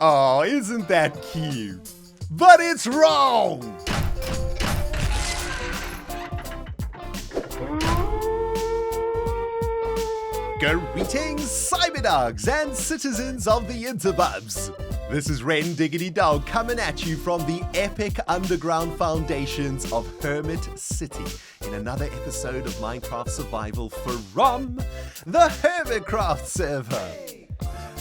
Oh, isn't that cute? But it's wrong! Greetings, Cyberdogs and citizens of the interbubs. This is ReNDoG coming at you from the epic underground foundations of Hermit City in another episode of Minecraft Survival from the Hermitcraft server.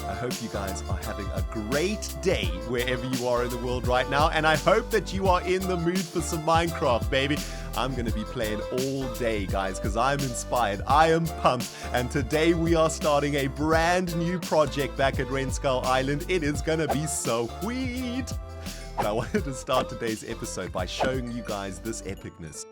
I hope you guys are having a great day wherever you are in the world right now, and I hope that you are in the mood for some Minecraft, baby. I'm going to be playing all day, guys, because I'm inspired. I am pumped, and today we are starting a brand new project back at ReDSTONE Island. It is going to be so sweet. But I wanted to start today's episode by showing you guys this epicness.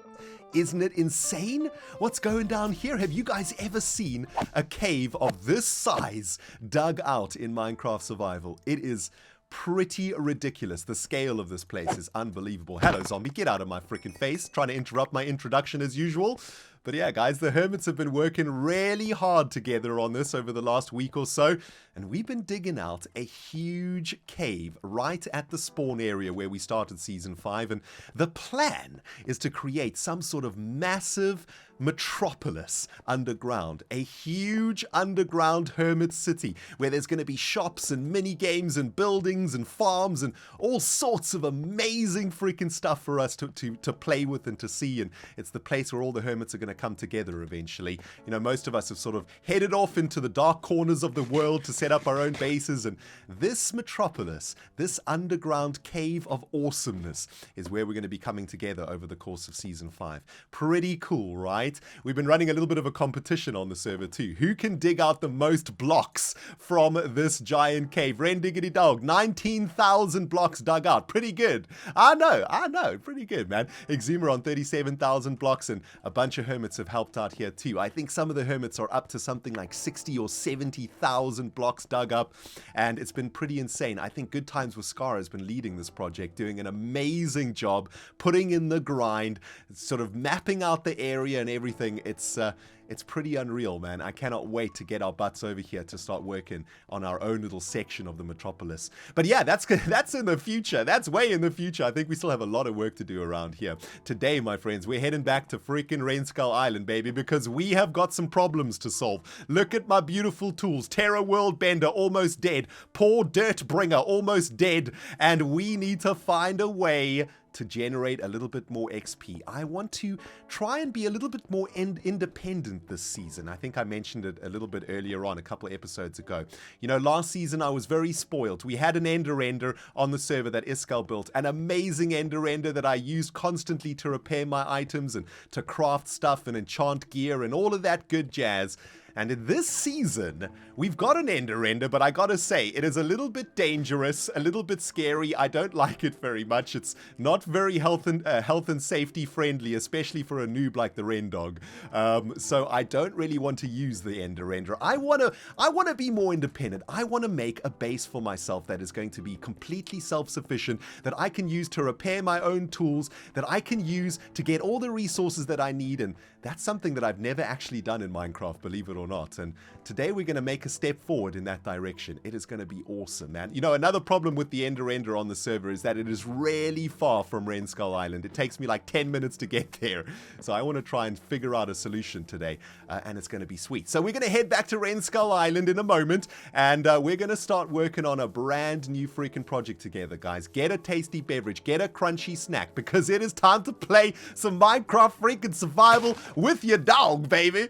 Isn't it insane? What's going down here? Have you guys ever seen a cave of this size dug out in Minecraft Survival? It is pretty ridiculous. The scale of this place is unbelievable. Hello, zombie. Get out of my freaking face. Trying to interrupt my introduction as usual. But yeah, guys, the Hermits have been working really hard together on this over the last week or so. And we've been digging out a huge cave right at the spawn area where we started Season 5. And the plan is to create some sort of massive metropolis underground. A huge underground Hermit City where there's going to be shops and mini games and buildings and farms and all sorts of amazing freaking stuff for us to play with and to see. And it's the place where all the Hermits are going to come together eventually. You know, most of us have sort of headed off into the dark corners of the world to set up our own bases, and this metropolis, this underground cave of awesomeness, is where we're going to be coming together over the course of Season 5. Pretty cool, right? We've been running a little bit of a competition on the server too. Who can dig out the most blocks from this giant cave? ReNDoG, 19,000 blocks dug out. Pretty good. I know. Pretty good, man. Exuma on 37,000 blocks, and a bunch of Hermits have helped out here too. I think some of the Hermits are up to something like 60 or 70,000 blocks dug up, and it's been pretty insane. I think Good Times with Scar has been leading this project, doing an amazing job, putting in the grind, sort of mapping out the area and everything. It's pretty unreal, man. I cannot wait to get our butts over here to start working on our own little section of the metropolis. But yeah, that's in the future. That's way in the future. I think we still have a lot of work to do around here. Today, my friends, we're heading back to freaking ReDSTONE Island, baby, because we have got some problems to solve. Look at my beautiful tools. Terra World Bender, almost dead. Poor Dirt Bringer, almost dead. And we need to find a way to generate a little bit more XP. I want to try and be a little bit more independent this season. I think I mentioned it a little bit earlier on, a couple of episodes ago. You know, last season I was very spoiled. We had an ender on the server that Iskal built, an amazing ender that I used constantly to repair my items and to craft stuff and enchant gear and all of that good jazz. And in this season, we've got an ender, but I gotta say, it is a little bit dangerous, a little bit scary. I don't like it very much. It's not very health and safety friendly, especially for a noob like the ReNDoG. So I don't really want to use the ender. I wanna be more independent. I wanna make a base for myself that is going to be completely self-sufficient, that I can use to repair my own tools, that I can use to get all the resources that I need. And that's something that I've never actually done in Minecraft, believe it or not. And today we're going to make a step forward in that direction. It is going to be awesome, man. You know, another problem with the ender on the server is that it is really far from ReDSTONE Island. It takes me like 10 minutes to get there. So I want to try and figure out a solution today, and it's going to be sweet. So we're going to head back to ReDSTONE Island in a moment, and we're going to start working on a brand new freaking project together, guys. Get a tasty beverage, get a crunchy snack, because it is time to play some Minecraft freaking survival with your dog, baby.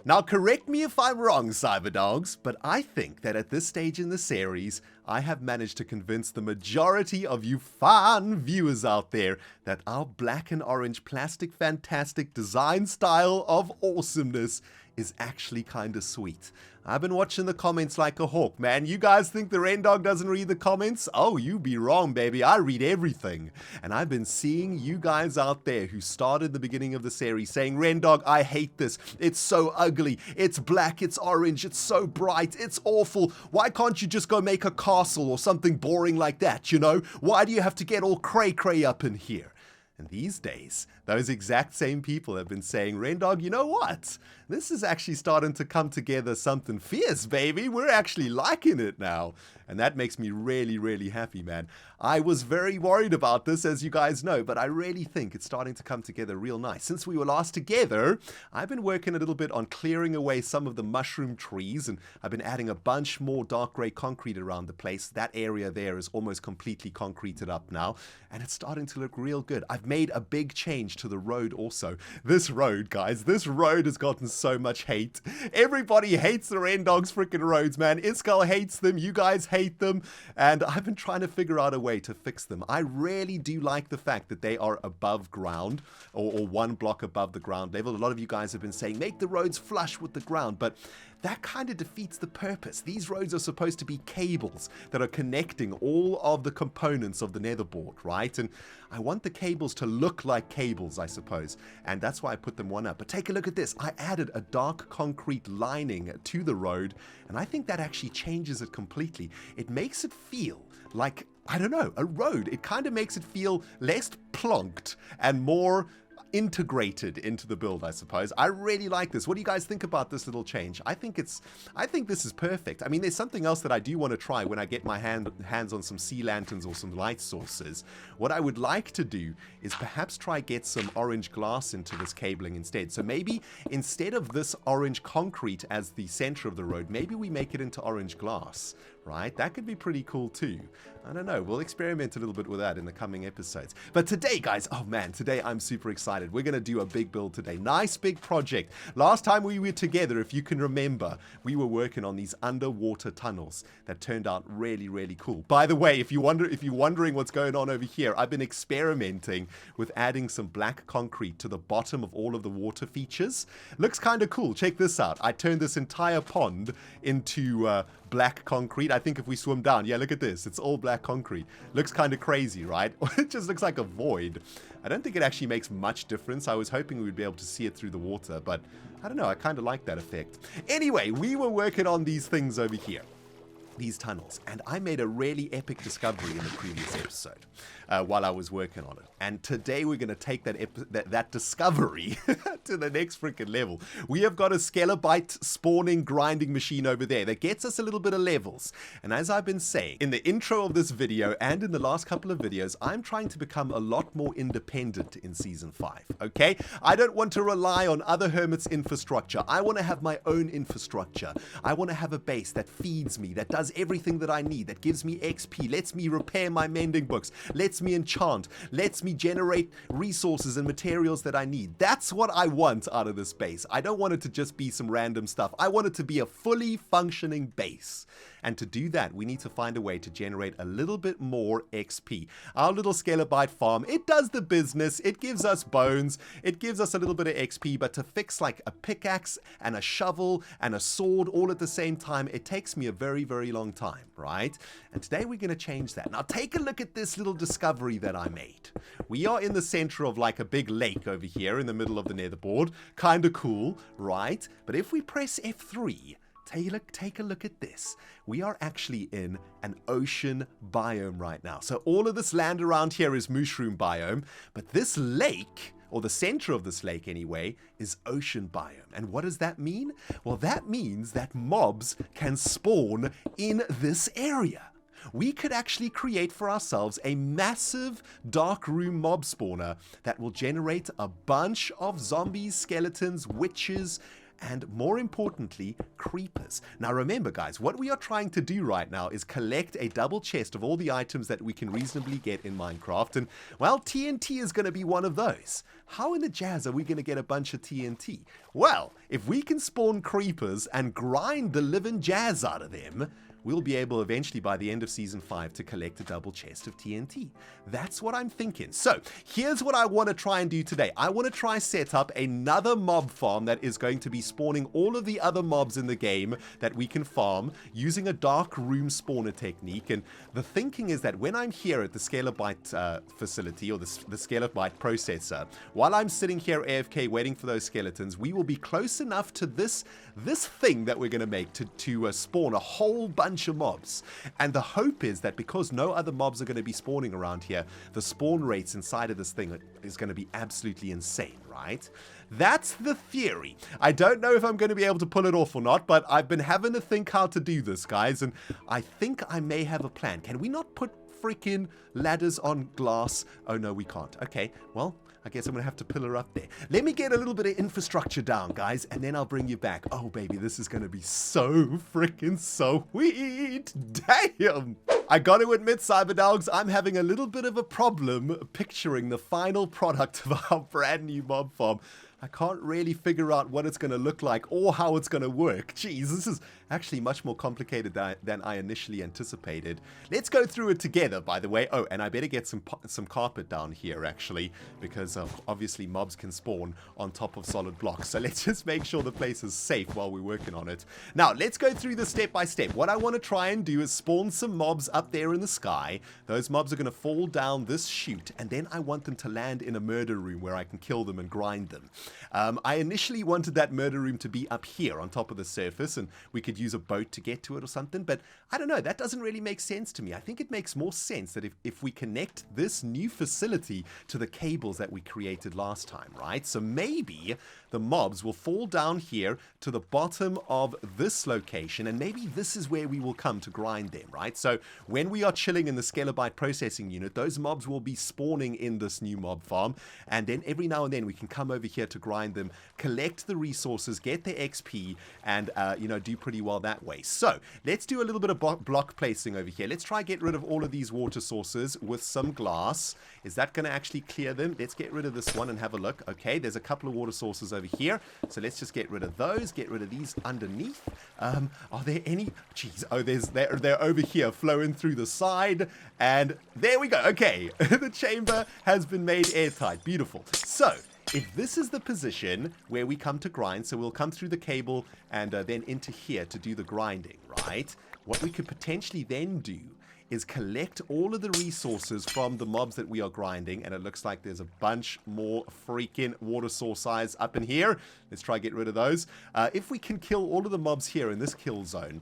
Now, correct me if I'm wrong, Cyberdogs, but I think that at this stage in the series, I have managed to convince the majority of you fun viewers out there that our black and orange plastic fantastic design style of awesomeness is actually kinda sweet. I've been watching the comments like a hawk, man. You guys think the ReNDoG doesn't read the comments? Oh, you be wrong, baby. I read everything. And I've been seeing you guys out there who started the beginning of the series saying, ReNDoG, I hate this. It's so ugly. It's black. It's orange. It's so bright. It's awful. Why can't you just go make a castle or something boring like that, you know? Why do you have to get all cray-cray up in here? And these days, those exact same people have been saying, ReNDoG, you know what? This is actually starting to come together something fierce, baby. We're actually liking it now. And that makes me really, really happy, man. I was very worried about this, as you guys know, but I really think it's starting to come together real nice. Since we were last together, I've been working a little bit on clearing away some of the mushroom trees, and I've been adding a bunch more dark gray concrete around the place. That area there is almost completely concreted up now, and it's starting to look real good. I've made a big change to the road also. This road, guys, this road has gotten so much hate. Everybody hates the ReNDoG's freaking roads, man. Iskal hates them, you guys hate them, and I've been trying to figure out a way to fix them. I really do like the fact that they are above ground, or 1 block above the ground level. A lot of you guys have been saying, make the roads flush with the ground, but that kind of defeats the purpose. These roads are supposed to be cables that are connecting all of the components of the netherboard, right? And I want the cables to look like cables, I suppose, and that's why I put them one up. But take a look at this. I added a dark concrete lining to the road, and I think that actually changes it completely. It makes it feel like, I don't know, a road. It kind of makes it feel less plonked and more integrated into the build, I suppose. I really like this. What do you guys think about this little change? I think this is perfect. I mean, there's something else that I do want to try when I get my hands on some sea lanterns or some light sources. What I would like to do is perhaps try get some orange glass into this cabling instead. So maybe instead of this orange concrete as the center of the road, maybe we make it into orange glass, right? That could be pretty cool too. I don't know. We'll experiment a little bit with that in the coming episodes. But today, guys, oh man, today I'm super excited. We're going to do a big build today. Nice big project. Last time we were together, if you can remember, we were working on these underwater tunnels that turned out really, really cool. By the way, if you're wondering what's going on over here, I've been experimenting with adding some black concrete to the bottom of all of the water features. Looks kind of cool. Check this out. I turned this entire pond into black concrete. I think if we swim down, yeah, look at this. It's all black concrete. Looks kind of crazy, right? It just looks like a void. I don't think it actually makes much difference. I was hoping we'd be able to see it through the water, but I don't know. I kind of like that effect. Anyway, we were working on these things over here, these tunnels, and I made a really epic discovery in the previous episode while I was working on it. And today we're going to take that discovery to the next freaking level. We have got a Skelebite spawning grinding machine over there that gets us a little bit of levels. And as I've been saying in the intro of this video and in the last couple of videos, I'm trying to become a lot more independent in Season 5, okay? I don't want to rely on other Hermits' infrastructure. I want to have my own infrastructure. I want to have a base that feeds me, that does everything that I need, that gives me XP, lets me repair my mending books, lets me enchant, lets me generate resources and materials that I need. That's what I want out of this base. I don't want it to just be some random stuff. I want it to be a fully functioning base. And to do that, we need to find a way to generate a little bit more XP. Our little Skelebite farm, it does the business. It gives us bones. It gives us a little bit of XP, but to fix like a pickaxe and a shovel and a sword all at the same time, it takes me a very, very long time, right? And today we're going to change that. Now take a look at this little discovery that I made. We are in the center of like a big lake over here in the middle of the netherboard. Kind of cool, right? But if we press F3, take a look at this. We are actually in an ocean biome right now. So all of this land around here is Mooshroom biome, but this lake, or the center of this lake anyway, is ocean biome. And what does that mean? Well, that means that mobs can spawn in this area. We could actually create for ourselves a massive dark room mob spawner that will generate a bunch of zombies, skeletons, witches, and more importantly, creepers. Now remember guys, what we are trying to do right now is collect a double chest of all the items that we can reasonably get in Minecraft, and well, TNT is going to be one of those. How in the jazz are we going to get a bunch of TNT? Well, if we can spawn creepers and grind the living jazz out of them, we'll be able eventually by the end of Season 5 to collect a double chest of TNT. That's what I'm thinking. So here's what I want to try and do today. I want to try set up another mob farm that is going to be spawning all of the other mobs in the game that we can farm using a dark room spawner technique. And the thinking is that when I'm here at the Skelebite facility, or the Skelebite processor, while I'm sitting here AFK waiting for those skeletons, we will be close enough to this thing that we're going to make to spawn a whole bunch bunch of mobs. And the hope is that because no other mobs are going to be spawning around here, the spawn rates inside of this thing is going to be absolutely insane, right? That's the theory. I don't know if I'm going to be able to pull it off or not, but I've been having to think how to do this, guys, and I think I may have a plan. Can we not put freaking ladders on glass? Oh, no, we can't. Okay, well, I guess I'm going to have to pillar up there. Let me get a little bit of infrastructure down, guys, and then I'll bring you back. Oh, baby, this is going to be so freaking sweet. Damn. I got to admit, Cyberdogs, I'm having a little bit of a problem picturing the final product of our brand new mob farm. I can't really figure out what it's going to look like or how it's going to work. Jeez, this is actually much more complicated than I initially anticipated. Let's go through it together, by the way. Oh, and I better get some carpet down here, actually, because obviously mobs can spawn on top of solid blocks. So let's just make sure the place is safe while we're working on it. Now, let's go through this step by step. What I want to try and do is spawn some mobs up there in the sky. Those mobs are going to fall down this chute, and then I want them to land in a murder room where I can kill them and grind them. I initially wanted that murder room to be up here on top of the surface, and we could use a boat to get to it or something, but I don't know, that doesn't really make sense to me. I think it makes more sense that if we connect this new facility to the cables that we created last time, right? So maybe the mobs will fall down here to the bottom of this location, and maybe this is where we will come to grind them, right? So when we are chilling in the Skelebyte processing unit, those mobs will be spawning in this new mob farm, and then every now and then we can come over here to grind them, collect the resources, get the XP, and do pretty well that way. So let's do a little bit of block placing over here. Let's try get rid of all of these water sources with some glass. Is that going to actually clear them? Let's get rid of this one and have a look. Okay, there's a couple of water sources over here, so let's just get rid of those, get rid of these underneath. Are there any? Jeez, oh, they're over here flowing through the side, and there we go. Okay, the chamber has been made airtight. Beautiful. So if this is the position where we come to grind, so we'll come through the cable and then into here to do the grinding, right? What we could potentially then do is collect all of the resources from the mobs that we are grinding, and it looks like there's a bunch more freaking water source size up in here. Let's try get rid of those. If we can kill all of the mobs here in this kill zone,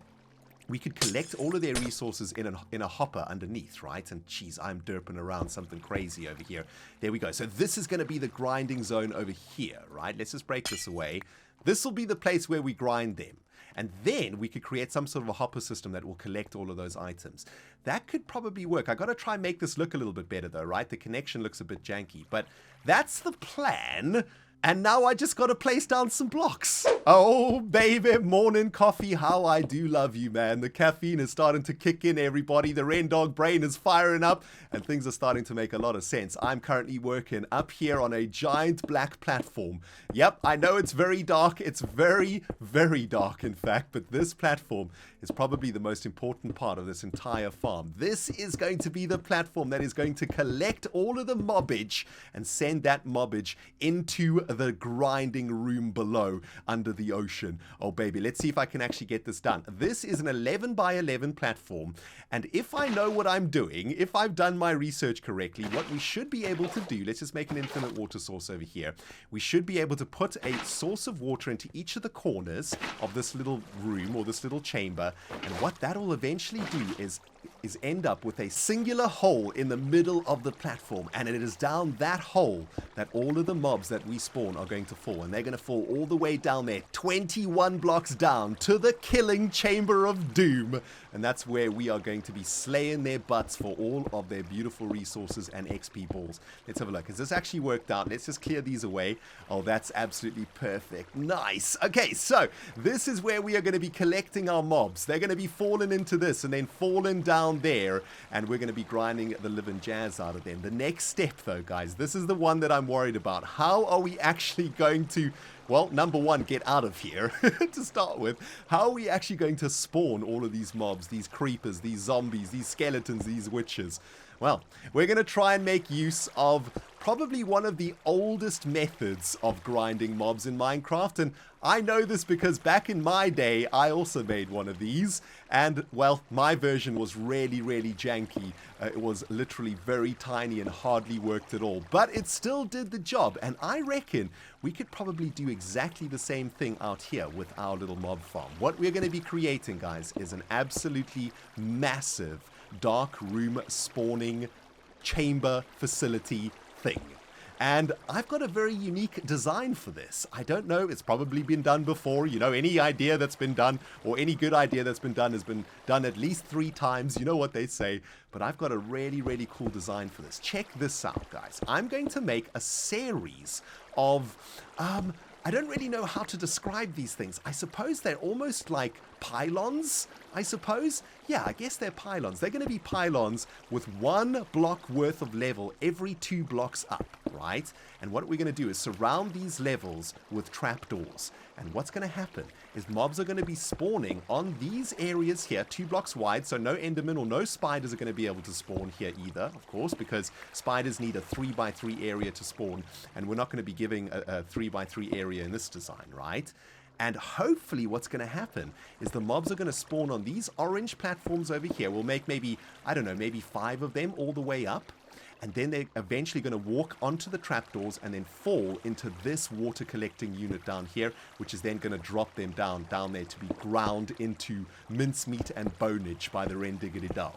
we could collect all of their resources in a hopper underneath, right? And geez, I'm derping around something crazy over here. There we go. So this is going to be the grinding zone over here, right? Let's just break this away. This will be the place where we grind them. And then we could create some sort of a hopper system that will collect all of those items. That could probably work. I got to try and make this look a little bit better though, right? The connection looks a bit janky, but that's the plan. And now I just got to place down some blocks. Oh, baby, morning coffee. How I do love you, man. The caffeine is starting to kick in, everybody. The ReNDoG brain is firing up, and things are starting to make a lot of sense. I'm currently working up here on a giant black platform. Yep, I know it's very dark. It's very, very dark, in fact, but this platform is probably the most important part of this entire farm. This is going to be the platform that is going to collect all of the mobbage and send that mobbage into the grinding room below under the ocean. Oh baby, let's see if I can actually get this done. This is an 11 by 11 platform, and if I know what I'm doing, if I've done my research correctly, what we should be able to do, let's just make an infinite water source over here. We should be able to put a source of water into each of the corners of this little room or this little chamber, and what that will eventually do is end up with a singular hole in the middle of the platform, and it is down that hole that all of the mobs that we spawn are going to fall, and they're going to fall all the way down there, 21 blocks down to the killing chamber of doom, and that's where we are going to be slaying their butts for all of their beautiful resources and XP balls. Let's have a look. Has this actually worked out? Let's just clear these away. Oh, that's absolutely perfect. Nice. Okay, so this is where we are going to be collecting our mobs. They're going to be falling into this and then falling down there, and we're going to be grinding the living jazz out of them. The next step though, guys, this is the one that I'm worried about. How are we actually going to, well, number one, get out of here to start with? How are we actually going to spawn all of these mobs, these creepers, these zombies, these skeletons, these witches? Well, we're going to try and make use of probably one of the oldest methods of grinding mobs in Minecraft, and I know this because back in my day, I also made one of these, And, well, my version was really, really janky. It was literally very tiny and hardly worked at all. But it still did the job. And I reckon we could probably do exactly the same thing out here with our little mob farm. What we're going to be creating, guys, is an absolutely massive dark room spawning chamber facility thing. And I've got a very unique design for this. I don't know, it's probably been done before. You know, any idea that's been done, or any good idea that's been done, has been done at least 3 times. You know what they say. But I've got a really, really cool design for this. Check this out, guys. I'm going to make a series of, I don't really know how to describe these things. I suppose they're almost like pylons, I suppose. Yeah, I guess they're pylons. They're going to be pylons with 1 block worth of level every 2 blocks up, right? And what we're going to do is surround these levels with trapdoors. And what's going to happen is mobs are going to be spawning on these areas here, 2 blocks wide, so no endermen or no spiders are going to be able to spawn here either, of course, because spiders need a 3x3 area to spawn, and we're not going to be giving a 3x3 area in this design, right? And hopefully what's going to happen is the mobs are going to spawn on these orange platforms over here. We'll make maybe, I don't know, maybe 5 of them all the way up. And then they're eventually going to walk onto the trapdoors and then fall into this water collecting unit down here, which is then going to drop them down there to be ground into mincemeat and bonage by the ReNDoG.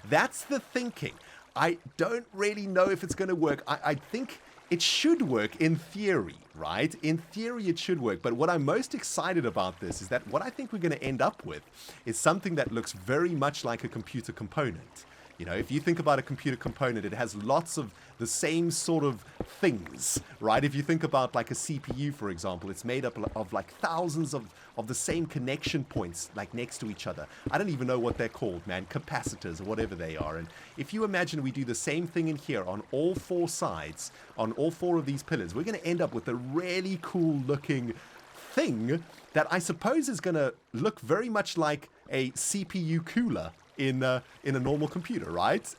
That's the thinking. I don't really know if it's going to work. I think it should work in theory, right? In theory, it should work. But what I'm most excited about this is that what I think we're going to end up with is something that looks very much like a computer component. You know, if you think about a computer component, it has lots of the same sort of things, right? If you think about like a CPU, for example, it's made up of like thousands of the same connection points like next to each other. I don't even know what they're called, man, capacitors or whatever they are. And if you imagine we do the same thing in here on all 4 sides, on all 4 of these pillars, we're going to end up with a really cool looking thing that I suppose is going to look very much like a CPU cooler in a normal computer, right?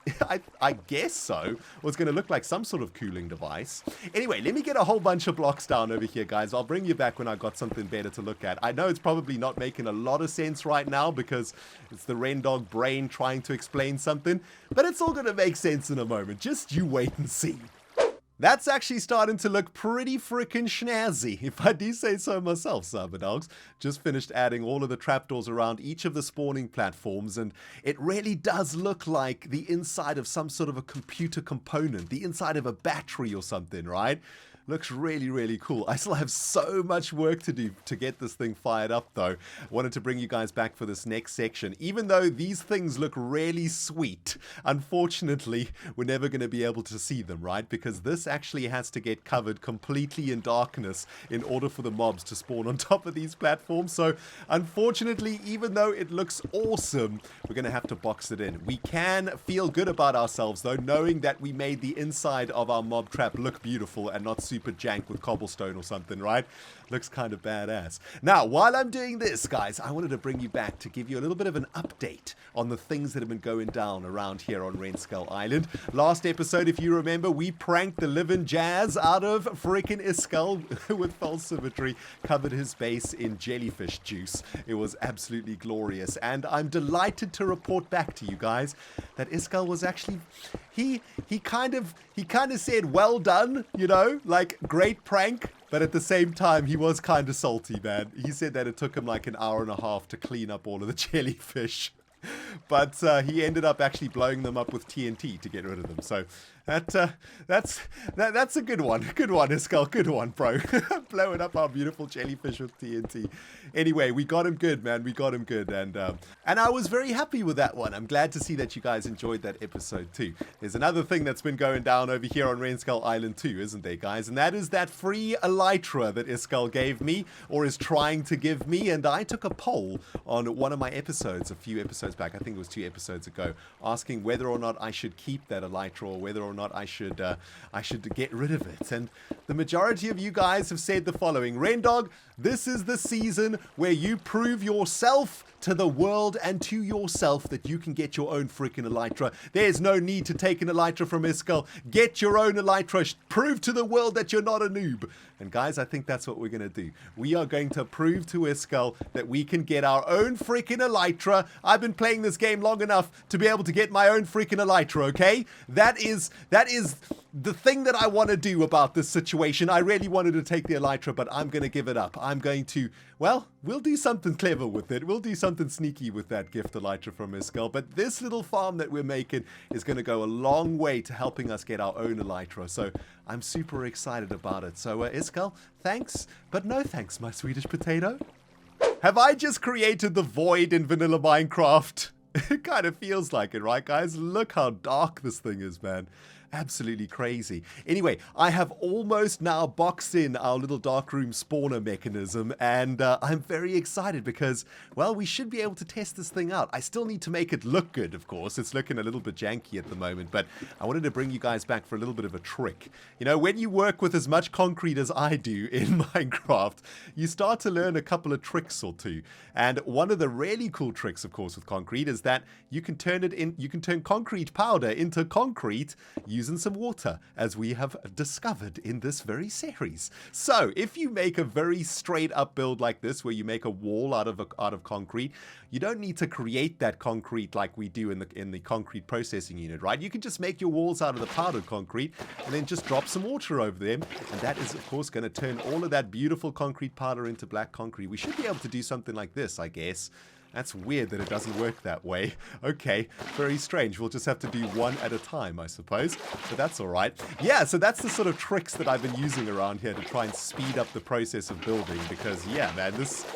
I guess so. Well, it's going to look like some sort of cooling device. Anyway, let me get a whole bunch of blocks down over here, guys. I'll bring you back when I've got something better to look at. I know it's probably not making a lot of sense right now because it's the ReNDoG brain trying to explain something, but it's all going to make sense in a moment. Just you wait and see. That's actually starting to look pretty freaking snazzy, if I do say so myself, Cyberdogs. Just finished adding all of the trapdoors around each of the spawning platforms, and it really does look like the inside of some sort of a computer component, the inside of a battery or something, right? Looks really, really cool. I still have so much work to do to get this thing fired up, though. Wanted to bring you guys back for this next section. Even though these things look really sweet, unfortunately, we're never going to be able to see them, right? Because this actually has to get covered completely in darkness in order for the mobs to spawn on top of these platforms. So, unfortunately, even though it looks awesome, we're going to have to box it in. We can feel good about ourselves, though, knowing that we made the inside of our mob trap look beautiful and not super jank with cobblestone or something, right? Looks kind of badass. Now, while I'm doing this, guys, I wanted to bring you back to give you a little bit of an update on the things that have been going down around here on ReNDoG Island. Last episode, if you remember, we pranked the living jazz out of freaking Iskall with false symmetry, covered his base in jellyfish juice. It was absolutely glorious, and I'm delighted to report back to you guys that Iskall was actually, he kind of said, well done, you know, like, great prank. But at the same time, he was kind of salty, man. He said that it took him like an hour and a half to clean up all of the jellyfish. But he ended up actually blowing them up with TNT to get rid of them. So that's a good one. Good one, Iskall. Good one, bro. Blowing up our beautiful jellyfish with TNT. Anyway, we got him good, man. We got him good. And I was very happy with that one. I'm glad to see that you guys enjoyed that episode too. There's another thing that's been going down over here on ReNDoG Island too, isn't there, guys? And that is that free elytra that Iskall gave me, or is trying to give me. And I took a poll on one of my episodes, a few episodes back, I think it was 2 episodes ago, asking whether or not I should keep that elytra or whether or not I should get rid of it. And the majority of you guys have said the following: ReNDoG, this is the season where you prove yourself to the world and to yourself that you can get your own freaking elytra. There's no need to take an elytra from Iskall. Get your own elytra. Prove to the world that you're not a noob. And guys, I think that's what we're going to do. We are going to prove to Iskall that we can get our own freaking elytra. I've been playing this game long enough to be able to get my own freaking elytra, okay? That is the thing that I want to do about this situation. I really wanted to take the elytra, but I'm going to give it up. I'm going to, well, we'll do something clever with it. We'll do something sneaky with that gift elytra from Iskall. But this little farm that we're making is going to go a long way to helping us get our own elytra. So I'm super excited about it. So Iskall, thanks, but no thanks, my Swedish potato. Have I just created the void in vanilla Minecraft? It kind of feels like it, right, guys? Look how dark this thing is, man. Absolutely crazy. Anyway, I have almost now boxed in our little darkroom spawner mechanism, and I'm very excited because, well, we should be able to test this thing out. I still need to make it look good, of course. It's looking a little bit janky at the moment, but I wanted to bring you guys back for a little bit of a trick. You know, when you work with as much concrete as I do in Minecraft, you start to learn a couple of tricks or two. And one of the really cool tricks, of course, with concrete is that you can turn concrete powder into concrete using some water, as we have discovered in this very series. So if you make a very straight up build like this, where you make a wall out of concrete, you don't need to create that concrete like we do in the concrete processing unit, right? You can just make your walls out of the powdered concrete and then just drop some water over them, and that is of course going to turn all of that beautiful concrete powder into black concrete. We should be able to do something like this, I guess. That's weird that it doesn't work that way. Okay, very strange. We'll just have to do one at a time, I suppose. But that's all right. Yeah, so that's the sort of tricks that I've been using around here to try and speed up the process of building. Because, yeah, man, this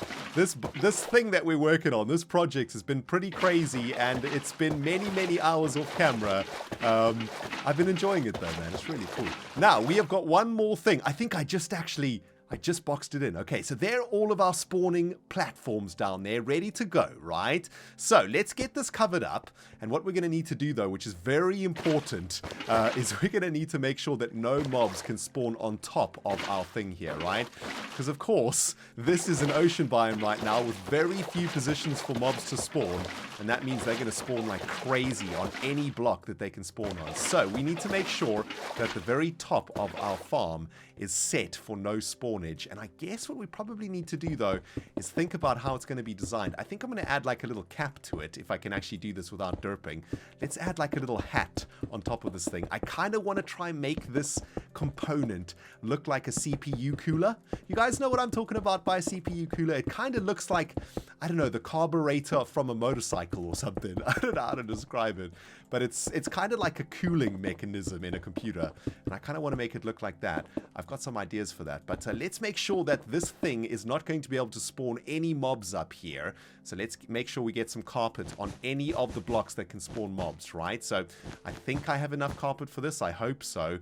thing that we're working on, this project has been pretty crazy, and it's been many, many hours off camera. I've been enjoying it, though, man. It's really cool. Now, we have got one more thing. I think I just boxed it in. Okay, so there are all of our spawning platforms down there ready to go, right? So let's get this covered up. And what we're going to need to do, though, which is very important, is we're going to need to make sure that no mobs can spawn on top of our thing here, right? Because, of course, this is an ocean biome right now with very few positions for mobs to spawn. And that means they're going to spawn like crazy on any block that they can spawn on. So we need to make sure that the very top of our farm is set for no spawnage. And I guess what we probably need to do, though, is think about how it's going to be designed. I think I'm going to add like a little cap to it, if I can actually do this without derping. Let's add like a little hat on top of this thing. I kind of want to try and make this component look like a CPU cooler. You guys know what I'm talking about by a CPU cooler? It kind of looks like, I don't know, the carburetor from a motorcycle or something. I don't know how to describe it, but it's kind of like a cooling mechanism in a computer, and I kind of want to make it look like that. I've got some ideas for that, but let's make sure that this thing is not going to be able to spawn any mobs up here. So let's make sure we get some carpet on any of the blocks that can spawn mobs, right? So I think I have enough carpet for this. I hope so.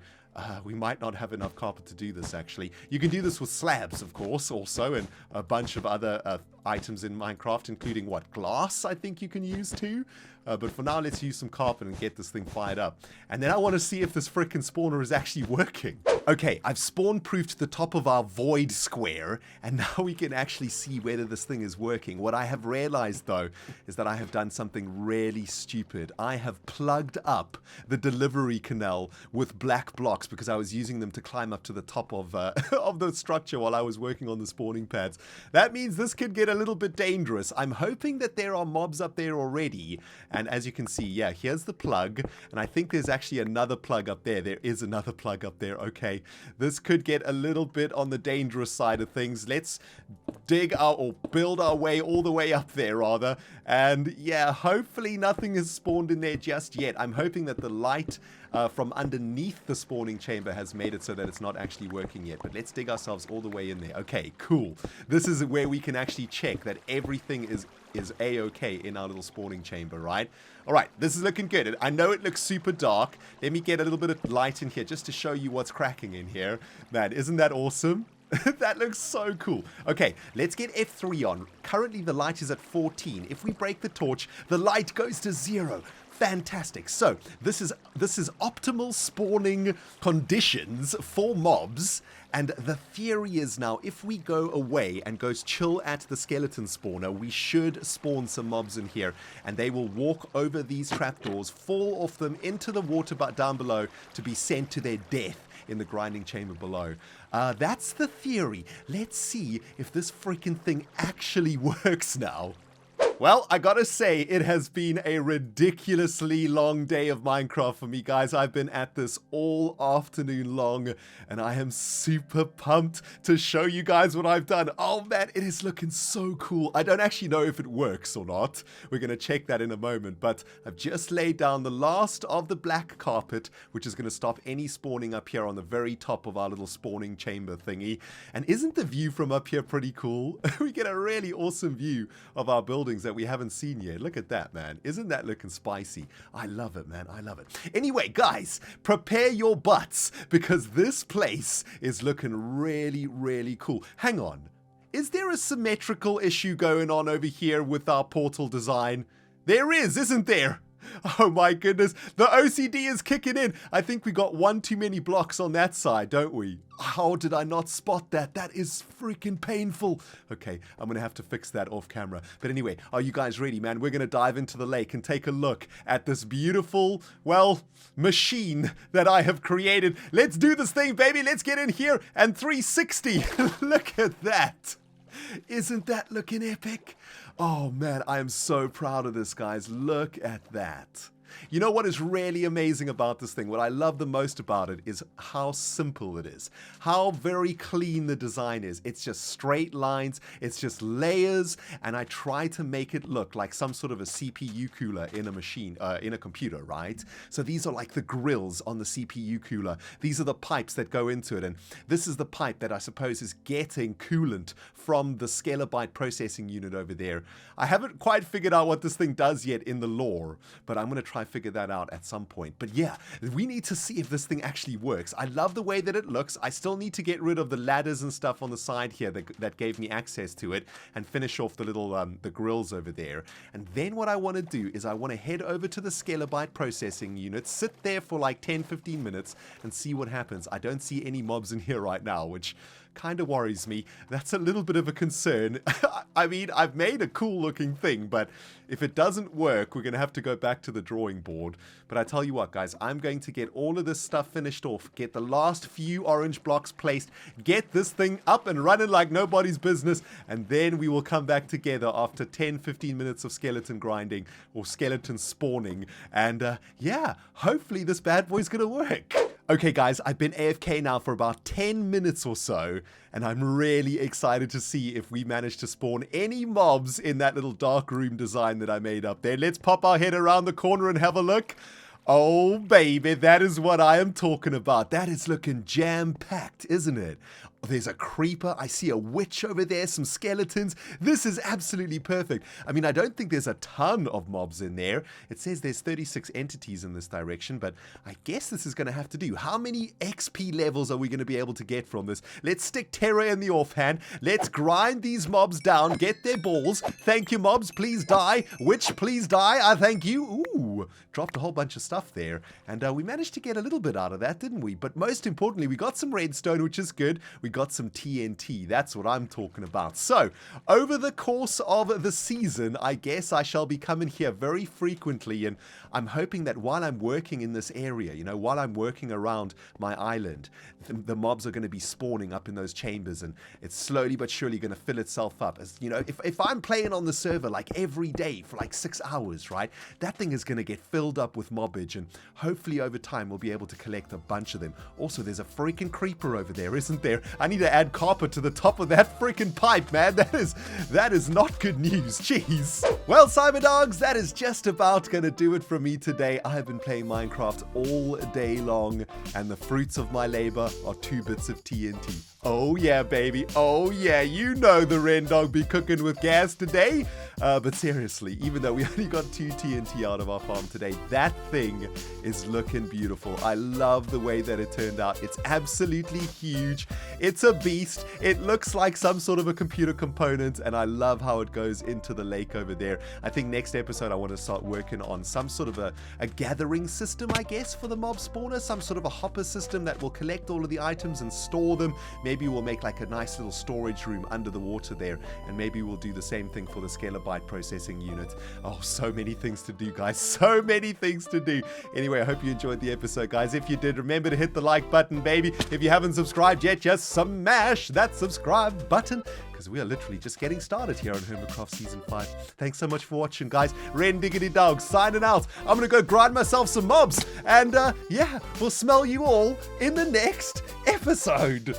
We might not have enough carpet to do this, actually. You can do this with slabs, of course, also, and a bunch of other items in Minecraft, including, what, glass, I think you can use too? But for now, let's use some carpet and get this thing fired up. And then I want to see if this frickin' spawner is actually working. Okay, I've spawn-proofed the top of our void square, and now we can actually see whether this thing is working. What I have realized, though, is that I have done something really stupid. I have plugged up the delivery canal with black blocks because I was using them to climb up to the top of the structure while I was working on the spawning pads. That means this could get a little bit dangerous. I'm hoping that there are mobs up there already. And as you can see, yeah, here's the plug. And I think there's actually another plug up there. There is another plug up there. Okay, this could get a little bit on the dangerous side of things. Let's dig out or build our way all the way up there, rather. And yeah, hopefully nothing has spawned in there just yet. I'm hoping that the light from underneath the spawning chamber has made it so that it's not actually working yet. But let's dig ourselves all the way in there. Okay, cool. This is where we can actually check that everything is a-okay in our little spawning chamber, right? All right, this is looking good. I know it looks super dark. Let me get a little bit of light in here just to show you what's cracking in here. Man, isn't that awesome? That looks so cool. Okay, let's get F3 on. Currently, the light is at 14. If we break the torch, the light goes to 0. Fantastic. So this is optimal spawning conditions for mobs. And the theory is now, if we go away and go chill at the skeleton spawner, we should spawn some mobs in here. And they will walk over these trapdoors, fall off them into the water down below to be sent to their death in the grinding chamber below. That's the theory. Let's see if this freaking thing actually works now. Well, I gotta say, it has been a ridiculously long day of Minecraft for me, guys. I've been at this all afternoon long, and I am super pumped to show you guys what I've done. Oh man, it is looking so cool. I don't actually know if it works or not. We're gonna check that in a moment, but I've just laid down the last of the black carpet, which is gonna stop any spawning up here on the very top of our little spawning chamber thingy. And isn't the view from up here pretty cool? We get a really awesome view of our buildings that we haven't seen yet. Look at that, man. Isn't that looking spicy? I love it, man. I love it. Anyway, guys, prepare your butts because this place is looking really, really cool. Hang on. Is there a symmetrical issue going on over here with our portal design? There is, isn't there? Oh my goodness, the OCD is kicking in. I think we got one too many blocks on that side, don't we? How did I not spot that? That is freaking painful. Okay, I'm going to have to fix that off camera. But anyway, are you guys ready, man? We're going to dive into the lake and take a look at this beautiful, well, machine that I have created. Let's do this thing, baby. Let's get in here and 360. Look at that. Isn't that looking epic? Oh man, I am so proud of this, guys. Look at that. You know what is really amazing about this thing? What I love the most about it is how simple it is. How very clean the design is. It's just straight lines. It's just layers. And I try to make it look like some sort of a CPU cooler in a machine, in a computer, right? So these are like the grills on the CPU cooler. These are the pipes that go into it. And this is the pipe that I suppose is getting coolant from the Scalabyte processing unit over there. I haven't quite figured out what this thing does yet in the lore, but I'm going to try figure that out at some point. But yeah, we need to see if this thing actually works. I love the way that it looks. I still need to get rid of the ladders and stuff on the side here that gave me access to it and finish off the little the grills over there. And then what I want to do is I want to head over to the Scalabyte processing unit, sit there for like 10-15 minutes and see what happens. I don't see any mobs in here right now, which kind of worries me. That's a little bit of a concern. I mean, I've made a cool looking thing, but if it doesn't work, we're going to have to go back to the drawing board. But I tell you what, guys, I'm going to get all of this stuff finished off, get the last few orange blocks placed, get this thing up and running like nobody's business, and then we will come back together after 10-15 minutes of skeleton grinding or skeleton spawning. And yeah, hopefully this bad boy's going to work. Okay guys, I've been AFK now for about 10 minutes or so, and I'm really excited to see if we manage to spawn any mobs in that little dark room design that I made up there. Let's pop our head around the corner and have a look. Oh baby, that is what I am talking about. That is looking jam-packed, isn't it? There's a creeper. I see a witch over there, some skeletons. This is absolutely perfect. I mean, I don't think there's a ton of mobs in there. It says there's 36 entities in this direction, but I guess this is going to have to do. How many XP levels are we going to be able to get from this? Let's stick terror in the offhand. Let's grind these mobs down, get their balls. Thank you, mobs. Please die. Witch, please die. I thank you. Ooh, dropped a whole bunch of stuff there. And we managed to get a little bit out of that, didn't we? But most importantly, we got some redstone, which is good. We got some TNT. That's what I'm talking about. So, over the course of the season, I guess I shall be coming here very frequently, and I'm hoping that while I'm working in this area, you know, while I'm working around my island, the mobs are going to be spawning up in those chambers, and it's slowly but surely going to fill itself up. As you know, if I'm playing on the server like every day for like 6 hours, right, that thing is going to get filled up with mobbage, and hopefully over time we'll be able to collect a bunch of them. Also, there's a freaking creeper over there, isn't there? I need to add carpet to the top of that freaking pipe, man. That is not good news. Jeez. Well, Cyberdogs, that is just about going to do it for me today. I have been playing Minecraft all day long, and the fruits of my labor are 2 bits of TNT. Oh yeah, baby. Oh yeah, you know the ReNDoG be cooking with gas today. But seriously, even though we only got 2 TNT out of our farm today, that thing is looking beautiful. I love the way that it turned out. It's absolutely huge. It's a beast. It looks like some sort of a computer component, and I love how it goes into the lake over there. I think next episode I want to start working on some sort of a gathering system, I guess, for the mob spawner. Some sort of a hopper system that will collect all of the items and store them. Maybe we'll make like a nice little storage room under the water there, and maybe we'll do the same thing for the Scalabyte processing unit. Oh, so many things to do, guys. So many things to do. Anyway, I hope you enjoyed the episode, guys. If you did, remember to hit the like button, baby. If you haven't subscribed yet, just smash that subscribe button, because we are literally just getting started here on Hermitcraft Season 5. Thanks so much for watching, guys. ReNDoG signing out. I'm going to go grind myself some mobs, and yeah, we'll smell you all in the next episode.